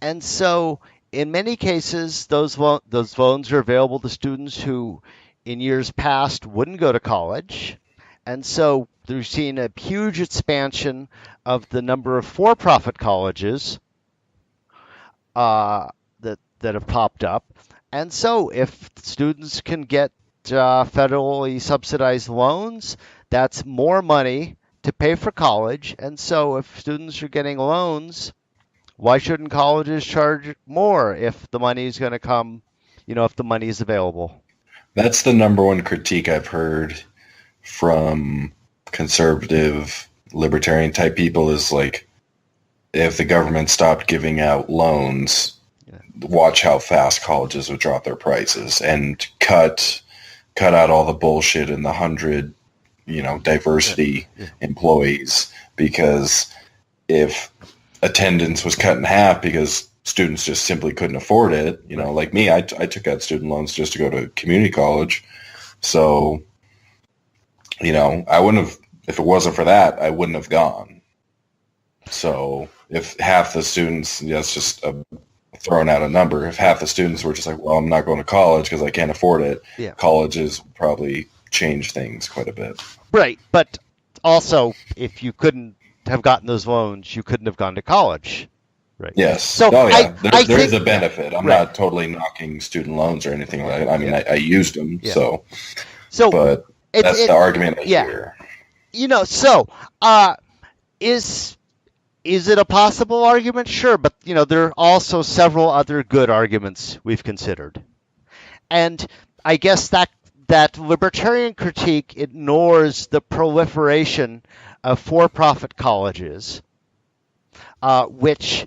And so in many cases, those loans are available to students who in years past wouldn't go to college. And so we've seen a huge expansion of the number of for-profit colleges that have popped up. And so if students can get federally subsidized loans, that's more money to pay for college. And so if students are getting loans, why shouldn't colleges charge more if the money is going to come, if the money is available? That's the number one critique I've heard from conservative, libertarian type people is like, if the government stopped giving out loans, watch how fast colleges would drop their prices and cut out all the bullshit and the 100, diversity employees, because if attendance was cut in half because students just simply couldn't afford it, like me, I took out student loans just to go to community college. So, I wouldn't have, if it wasn't for that, I wouldn't have gone. So if half the students, that's just throwing out a number, if half the students were just like, well, I'm not going to college because I can't afford it, colleges probably change things quite a bit. Right. But also, if you couldn't have gotten those loans, you couldn't have gone to college. Right. Yes. So there is a benefit. I'm not totally knocking student loans or anything like that. I mean, I used them. Yeah. So but that's the argument I hear. Is it a possible argument? Sure, but there are also several other good arguments we've considered. And I guess that libertarian critique ignores the proliferation of for-profit colleges, which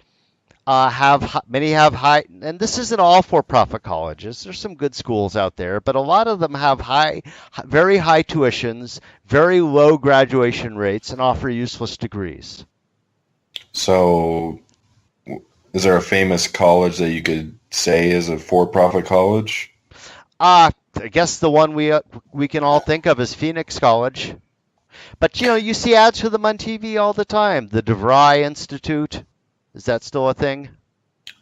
many have high, and this isn't all for-profit colleges. There's some good schools out there, but a lot of them have very high tuitions, very low graduation rates, and offer useless degrees. So, is there a famous college that you could say is a for-profit college? I guess the one we can all think of is Phoenix College. But, you see ads for them on TV all the time. The DeVry Institute. Is that still a thing?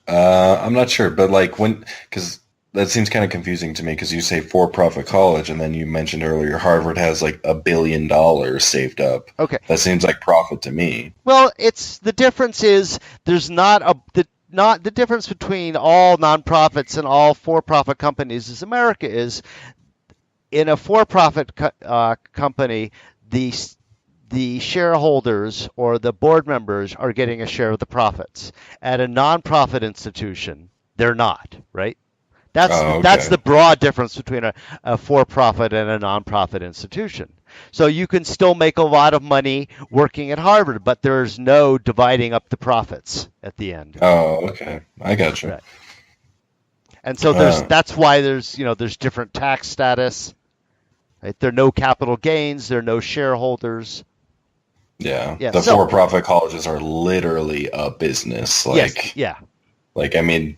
I'm not sure, but because that seems kind of confusing to me, because you say for-profit college, and then you mentioned earlier Harvard has like $1 billion saved up. Okay. That seems like profit to me. Well, the difference is there's not the difference between all nonprofits and all for-profit companies as America is. In a for-profit company, the shareholders or the board members are getting a share of the profits. At a nonprofit institution, they're not, right? That's the broad difference between a for-profit and a nonprofit institution. So you can still make a lot of money working at Harvard, but there's no dividing up the profits at the end. Oh, okay. I got you. Right. And so that's why there's different tax status. Right? There are no capital gains. There are no shareholders. Yeah. The for-profit colleges are literally a business. Yes. Yeah. Like, I mean,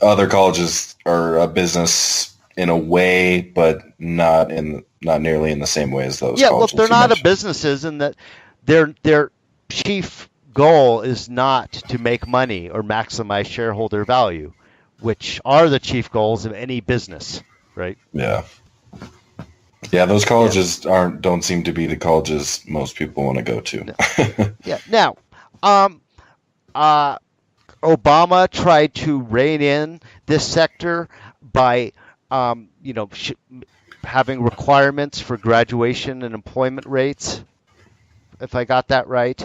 other colleges are a business in a way, but not nearly in the same way as those. Yeah. Well, they're not a businesses in that their chief goal is not to make money or maximize shareholder value, which are the chief goals of any business, right? Yeah. Yeah, those colleges don't seem to be the colleges most people want to go to. No. Yeah. Now, Obama tried to rein in this sector by, having requirements for graduation and employment rates, if I got that right,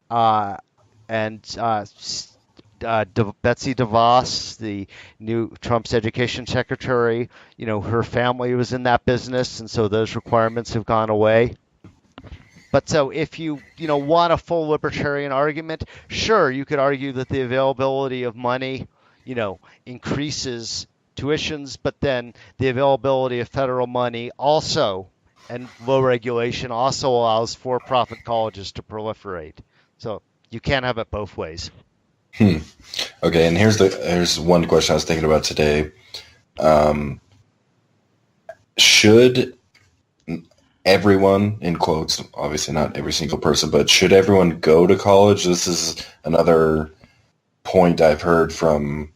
and Betsy DeVos, the new Trump's education secretary, her family was in that business, and so those requirements have gone away. But so if you want a full libertarian argument, sure, you could argue that the availability of money, increases tuitions, but then the availability of federal money also and low regulation also allows for-profit colleges to proliferate. So you can't have it both ways. Okay, and here's one question I was thinking about today. Should everyone, in quotes, obviously not every single person, but should everyone go to college? This is another point I've heard from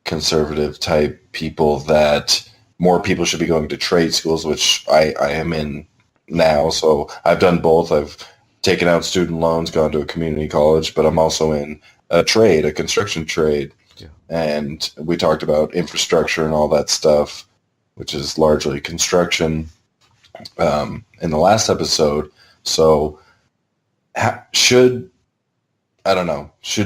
conservative type people, that more people should be going to trade schools, which I am in now. So I've done both. I've taken out student loans, gone to a community college, but I'm also in a construction trade. Yeah. And we talked about infrastructure and all that stuff, which is largely construction, in the last episode. So should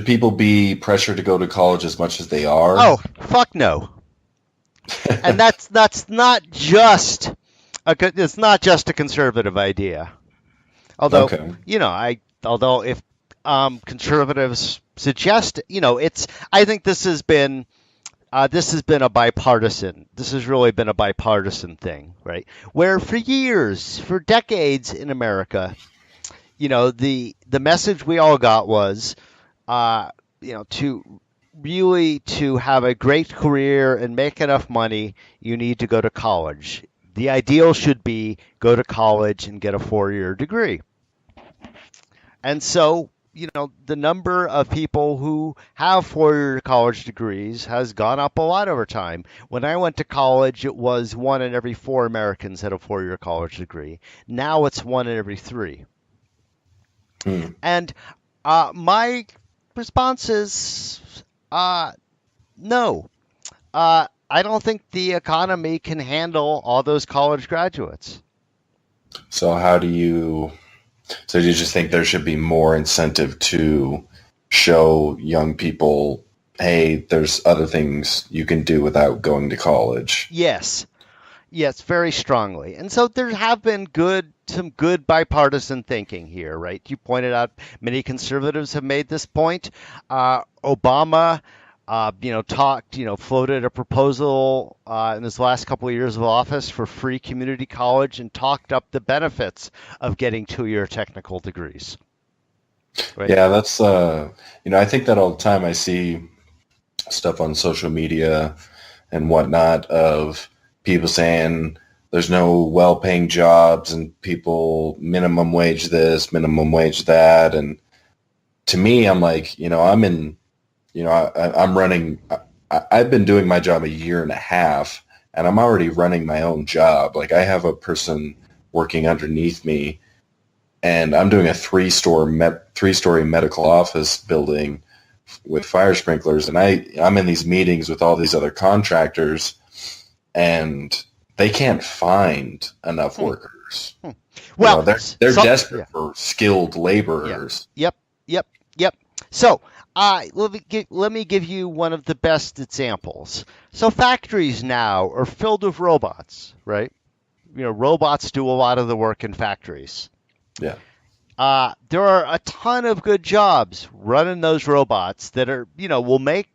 people be pressured to go to college as much as they are? Oh, fuck no. And that's not just it's not just a conservative idea. Although, although if conservatives suggest, I think this has really been a bipartisan thing, right? Where for decades in America, the message we all got was, to have a great career and make enough money, you need to go to college. The ideal should be go to college and get a 4-year degree. And so, the number of people who have 4-year college degrees has gone up a lot over time. When I went to college, it was 1 in every 4 Americans had a 4-year college degree. Now it's 1 in every 3. And my response is no. I don't think the economy can handle all those college graduates. So do you just think there should be more incentive to show young people, hey, there's other things you can do without going to college? Yes, very strongly. And so there have been some good bipartisan thinking here, right? You pointed out many conservatives have made this point. Obama, floated a proposal in his last couple of years of office for free community college and talked up the benefits of getting 2-year technical degrees. Right? Yeah, that's, I think that all the time. I see stuff on social media and whatnot of people saying there's no well-paying jobs and people minimum wage this, minimum wage that. And to me, I'm like, I'm running, I've been doing my job 1.5 years and I'm already running my own job. Like, I have a person working underneath me and I'm doing a 3-story medical office building with fire sprinklers. And I'm in these meetings with all these other contractors and they can't find enough workers. Well, they're desperate for skilled laborers. Yep. So, let me give you one of the best examples. So factories now are filled with robots, right? robots do a lot of the work in factories. Yeah. There are a ton of good jobs running those robots that will make,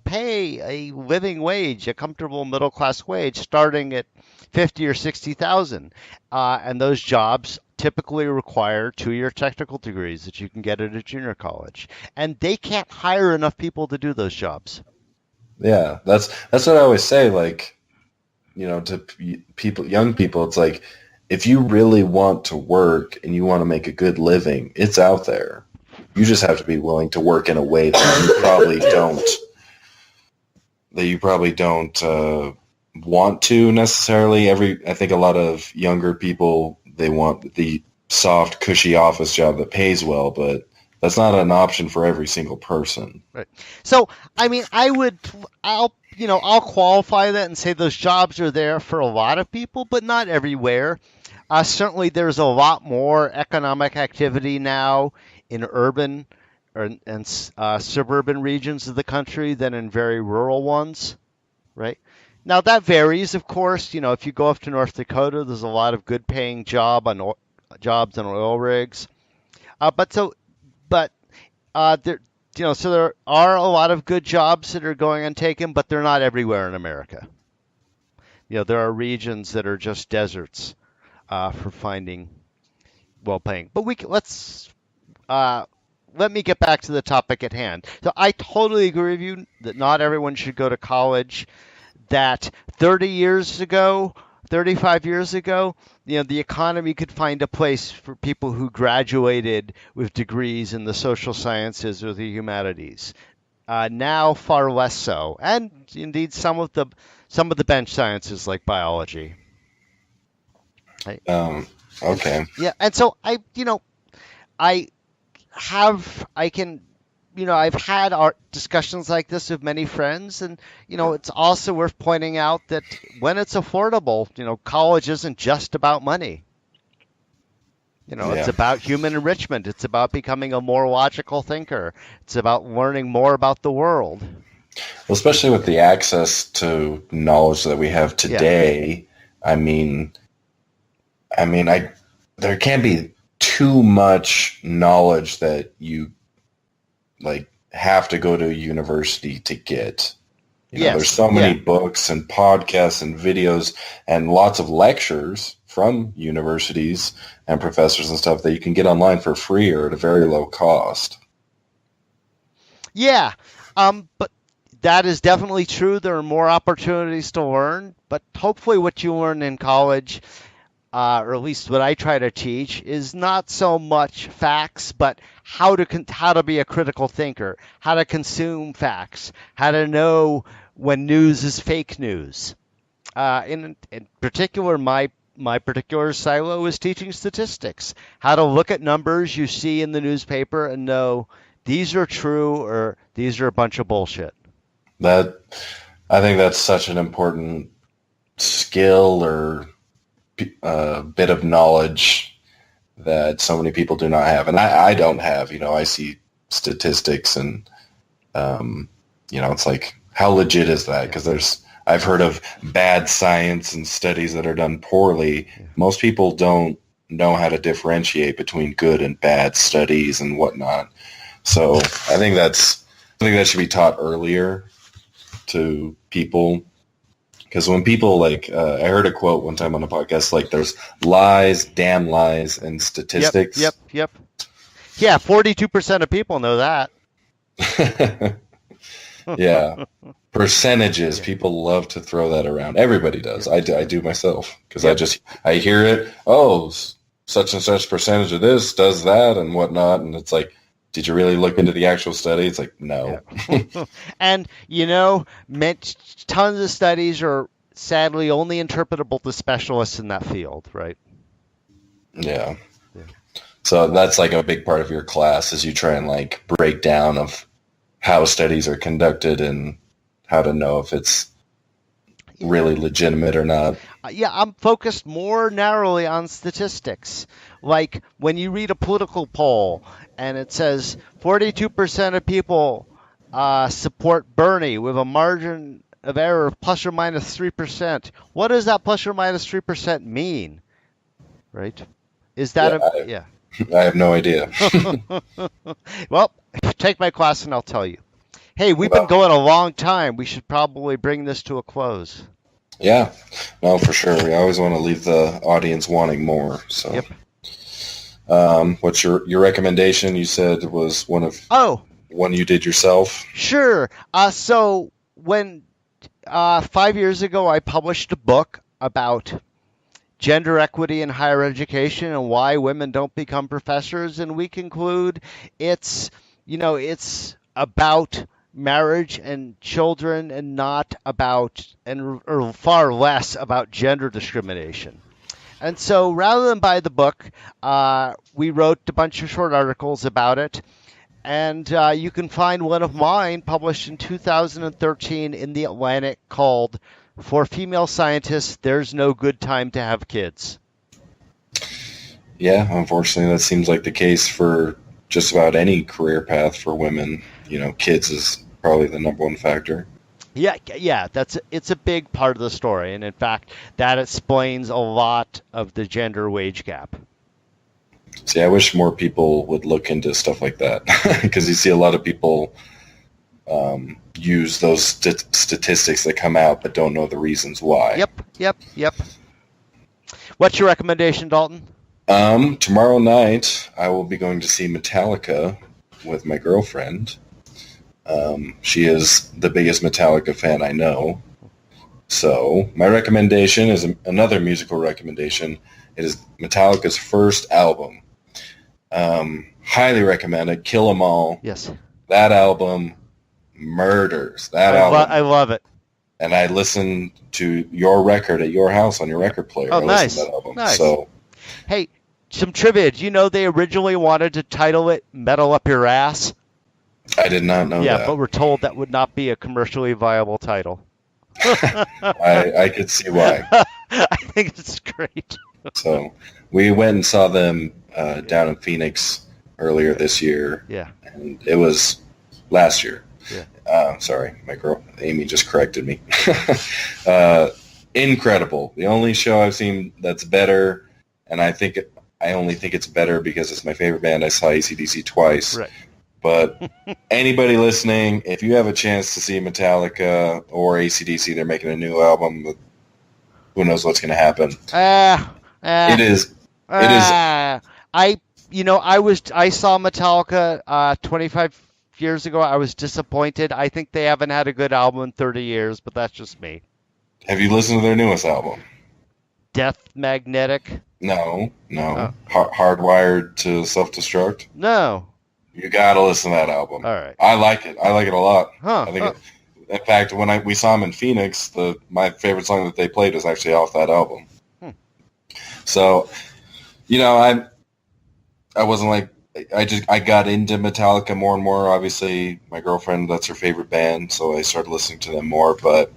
pay a living wage, a comfortable middle class wage starting at 50 or 60,000. And those jobs typically require 2-year technical degrees that you can get at a junior college. And they can't hire enough people to do those jobs. Yeah. That's what I always say, like, to people, young people, it's like, if you really want to work and you want to make a good living, it's out there. You just have to be willing to work in a way that you probably don't want to necessarily. I think a lot of younger people, they want the soft, cushy office job that pays well, but that's not an option for every single person. Right. So, I mean, I'll qualify that and say those jobs are there for a lot of people, but not everywhere. Certainly, there's a lot more economic activity now in urban and suburban regions of the country than in very rural ones, right? Now, that varies, of course. If you go up to North Dakota, there's a lot of good-paying jobs on oil rigs. So there are a lot of good jobs that are going untaken, but they're not everywhere in America. There are regions that are just deserts for finding well-paying. But let me get back to the topic at hand. So I totally agree with you that not everyone should go to college. That 30 years ago, 35 years ago, the economy could find a place for people who graduated with degrees in the social sciences or the humanities. Now, far less so, and indeed some of the bench sciences like biology. Right? Okay. Yeah, and so I've had discussions like this with many friends, and it's also worth pointing out that when it's affordable, college isn't just about money. It's about human enrichment. It's about becoming a more logical thinker. It's about learning more about the world. Well, especially with the access to knowledge that we have today, yeah. There can't be too much knowledge that you have to go to a university to get. There's so many books and podcasts and videos and lots of lectures from universities and professors and stuff that you can get online for free or at a very low cost. Yeah, but that is definitely true. There are more opportunities to learn, but hopefully what you learn in college, or at least what I try to teach, is not so much facts, but how to be a critical thinker, how to consume facts, how to know when news is fake news. In particular, my particular silo is teaching statistics, how to look at numbers you see in the newspaper and know these are true or these are a bunch of bullshit. I think that's such an important skill or bit of knowledge that so many people do not have, and I don't have. I see statistics, and it's like, how legit is that? Because I've heard of bad science and studies that are done poorly. Most people don't know how to differentiate between good and bad studies and whatnot. So I think that should be taught earlier to people. Because when people I heard a quote one time on a podcast, there's lies, damn lies, and statistics. Yep. Yeah, 42% of people know that. Yeah. Percentages. People love to throw that around. Everybody does. I do myself. Because I hear it, such and such percentage of this does that and whatnot. And it's like, did you really look into the actual study? It's like, no. Yeah. And, tons of studies are sadly only interpretable to specialists in that field, right? Yeah. So that's a big part of your class is you try and break down of how studies are conducted and how to know if it's really legitimate or not. I'm focused more narrowly on statistics. Like when you read a political poll and it says 42% of people support Bernie with a margin of error of plus or minus 3%. What does that plus or minus 3% mean? Right? Is that yeah, I have no idea. Well, take my class and I'll tell you. Hey, we've been going a long time. We should probably bring this to a close. Yeah, no, for sure. We always want to leave the audience wanting more. So, yep. What's your recommendation? You said was one you did yourself. Sure. So when 5 years ago I published a book about gender equity in higher education and why women don't become professors, and we conclude it's about marriage and children and not about or far less about gender discrimination. And so rather than buy the book, we wrote a bunch of short articles about it. And you can find one of mine published in 2013 in The Atlantic called "For Female Scientists, There's No Good Time to Have Kids." Yeah, unfortunately, that seems like the case for just about any career path for women. Kids is probably the number one factor. Yeah, it's a big part of the story. And in fact, that explains a lot of the gender wage gap. See, I wish more people would look into stuff like that because you see a lot of people use those statistics that come out but don't know the reasons why. Yep. What's your recommendation, Dalton? Tomorrow night, I will be going to see Metallica with my girlfriend. She is the biggest Metallica fan I know. So my recommendation is another musical recommendation. It is Metallica's first album. Highly recommend it. Kill 'Em All. Yes. That album murders. I love it. And I listened to your record at your house on your record player. Oh, nice. To that album. Nice. So, hey, some trivia. Do you know they originally wanted to title it "Metal Up Your Ass"? I did not know that. Yeah, but we're told that would not be a commercially viable title. I could see why. I think it's great. So we went and saw them down in Phoenix earlier this year. Yeah. And it was last year. Yeah. Sorry, my girl Amy just corrected me. Incredible. The only show I've seen that's better, and I only think it's better because it's my favorite band. I saw AC/DC twice. Right. But anybody listening, if you have a chance to see Metallica or AC/DC, they're making a new album. But who knows what's going to happen? It is. I saw Metallica 25 years ago. I was disappointed. I think they haven't had a good album in 30 years, but that's just me. Have you listened to their newest album? Death Magnetic? No. Hardwired to Self-Destruct? No. You gotta listen to that album. All right. I like it. I like it a lot. Huh. I think in fact, when we saw them in Phoenix, my favorite song that they played was actually off that album. So, I wasn't like, I got into Metallica more and more. Obviously, my girlfriend, that's her favorite band, so I started listening to them more. But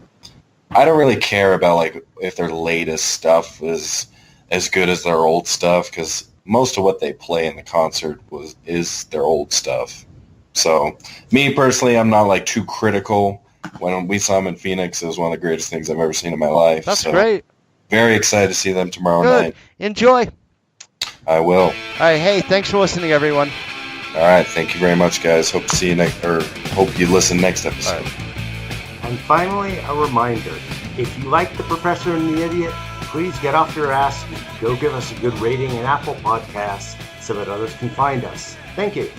I don't really care about like if their latest stuff is as good as their old stuff, because most of what they play in the concert is their old stuff. So, me personally, I'm not like too critical. When we saw them in Phoenix, it was one of the greatest things I've ever seen in my life. That's great. Very excited to see them tomorrow night. Enjoy. I will. All right. Hey, thanks for listening, everyone. All right. Thank you very much, guys. Hope to see you hope you listen next episode. Right. And finally, a reminder: if you like The Professor and the Idiot, please get off your ass and go give us a good rating in Apple Podcasts so that others can find us. Thank you.